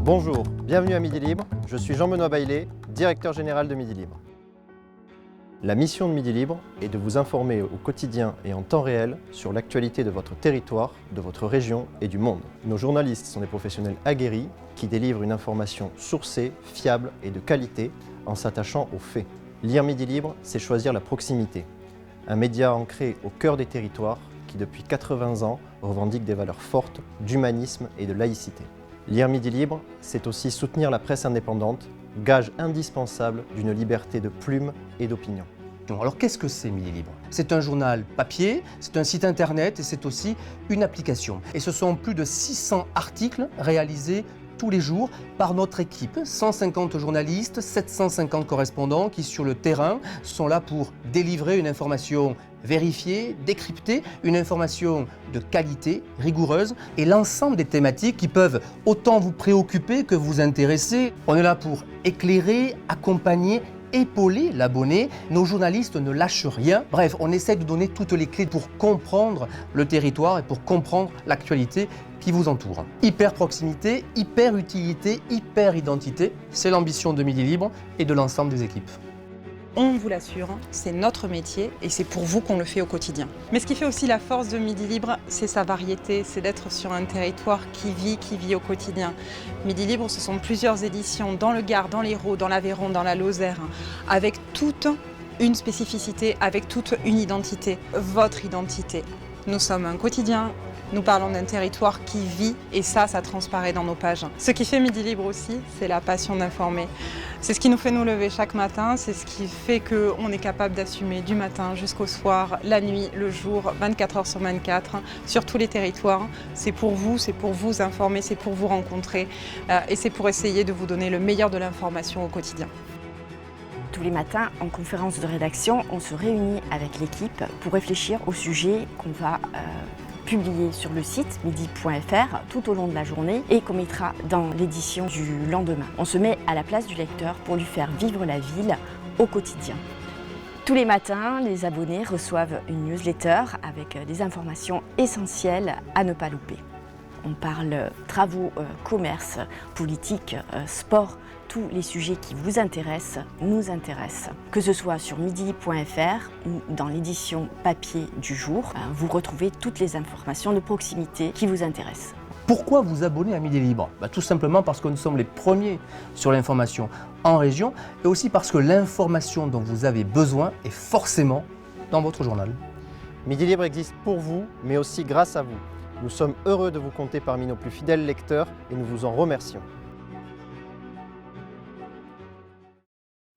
Bonjour, bienvenue à Midi Libre, je suis Jean-Benoît Baillet, directeur général de Midi Libre. La mission de Midi Libre est de vous informer au quotidien et en temps réel sur l'actualité de votre territoire, de votre région et du monde. Nos journalistes sont des professionnels aguerris qui délivrent une information sourcée, fiable et de qualité en s'attachant aux faits. Lire Midi Libre, c'est choisir la proximité. Un média ancré au cœur des territoires qui depuis 80 ans revendique des valeurs fortes d'humanisme et de laïcité. Lire Midi Libre, c'est aussi soutenir la presse indépendante, gage indispensable d'une liberté de plume et d'opinion. Alors qu'est-ce que c'est Midi Libre? C'est un journal papier, c'est un site internet et c'est aussi une application. Et ce sont plus de 600 articles réalisés tous les jours par notre équipe. 150 journalistes, 750 correspondants qui sur le terrain sont là pour délivrer une information vérifiée, décryptée, une information de qualité, rigoureuse et l'ensemble des thématiques qui peuvent autant vous préoccuper que vous intéresser. On est là pour éclairer, accompagner, épauler l'abonné. Nos journalistes ne lâchent rien. Bref, on essaie de donner toutes les clés pour comprendre le territoire et pour comprendre l'actualité qui vous entoure. Hyper proximité, hyper utilité, hyper identité, c'est l'ambition de Midi Libre et de l'ensemble des équipes. On vous l'assure, c'est notre métier et c'est pour vous qu'on le fait au quotidien. Mais ce qui fait aussi la force de Midi Libre, c'est sa variété, c'est d'être sur un territoire qui vit au quotidien. Midi Libre, ce sont plusieurs éditions dans le Gard, dans l'Hérault, dans l'Aveyron, dans la Lozère, avec toute une spécificité, avec toute une identité, votre identité. Nous sommes un quotidien. Nous parlons d'un territoire qui vit et ça transparaît dans nos pages. Ce qui fait Midi Libre aussi, c'est la passion d'informer. C'est ce qui nous fait nous lever chaque matin, c'est ce qui fait qu'on est capable d'assumer du matin jusqu'au soir, la nuit, le jour, 24 heures sur 24, sur tous les territoires. C'est pour vous informer, c'est pour vous rencontrer et c'est pour essayer de vous donner le meilleur de l'information au quotidien. Tous les matins, en conférence de rédaction, on se réunit avec l'équipe pour réfléchir au sujet qu'on va publié sur le site midi.fr tout au long de la journée et qu'on mettra dans l'édition du lendemain. On se met à la place du lecteur pour lui faire vivre la ville au quotidien. Tous les matins, les abonnés reçoivent une newsletter avec des informations essentielles à ne pas louper. On parle travaux, commerce, politique, sport. Tous les sujets qui vous intéressent nous intéressent. Que ce soit sur midi.fr ou dans l'édition papier du jour, vous retrouvez toutes les informations de proximité qui vous intéressent. Pourquoi vous abonner à Midi Libre? Tout simplement parce que nous sommes les premiers sur l'information en région et aussi parce que l'information dont vous avez besoin est forcément dans votre journal. Midi Libre existe pour vous, mais aussi grâce à vous. Nous sommes heureux de vous compter parmi nos plus fidèles lecteurs et nous vous en remercions.